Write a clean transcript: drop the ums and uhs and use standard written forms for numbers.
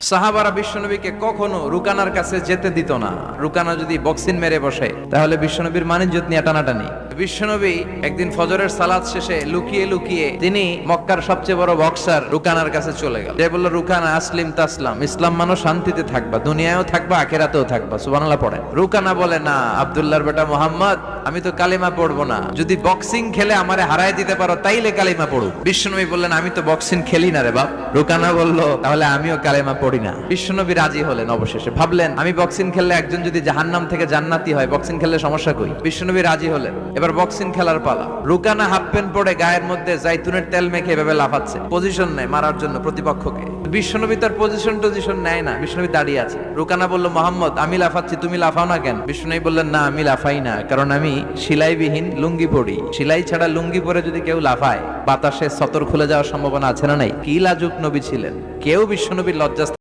সাহাবারা বিশ্বনবীকে কখনো রুকানার কাছে যেতে দিত না। রুকানা যদি বক্সিন মেরে বসে তাহলে বিশ্বনবীর মানিজ্জত নিয়ে টানাটানি। বিশ্বনবী একদিন ফজরের সালাত শেষে লুকিয়ে লুকিয়ে তিনি মক্কার সবচেয়ে বড় বক্সার রুকানার কাছে চলে গেল। যে বলল, রুকানা আসলিম তাসলাম, ইসলাম মানো শান্তিতে থাকবা, দুনিয়ায়ও থাকবা আখিরাতেও থাকবা। সুবহানাল্লাহ পড়েন। রুকানা বলে, না আব্দুল্লাহর বেটা মুহাম্মদ, আমি তো কালিমা পড়বো না, যদি বক্সিং খেলে আমারে হারায় দিতে পারো তাইলে কালিমা পড়ো। বিশ্বনবী বললেন, আমি তো বক্সিং খেলি না রে বাপ। রুকানা বলল, তাহলে আমিও কালিমা পড়ি না। বিশ্বনবী রাজি হলেন। অবশেষে ভাবলেন, আমি বক্সিং খেললে একজন যদি জাহান্নাম থেকে জান্নাতি হয়, বক্সিং খেললে সমস্যা কই। বিশ্বনবী রাজি হলেন। এবার বক্সিং খেলার পালা। রুকানা হাফ প্যান্ট পরে গায়ের মধ্যে জাইতুনের তেল মেখে এভাবে লাফাচ্ছে, পজিশন নেয় মারার জন্য প্রতিপক্ষকে। বিশ্বনবী তার পজিশন নেয় না, বিশ্বনবী দাঁড়িয়ে আছে। রুকানা বলল, মোহাম্মদ আমি লাফাচ্ছি, তুমি লাফাও না কেন? বিশ্বনবী বললেন, না আমি লাফাই না, কারণ আমি সেলাইবিহীন লুঙ্গি পরি। সেলাই ছাড়া লুঙ্গি পরে যদি কেউ লাফায়, বাতাসে সতর খুলে যাওয়ার সম্ভাবনা আছে না নাই? কি লাজুক নবী ছিলেন। কেউ বিশ্বনবীর লজ্জা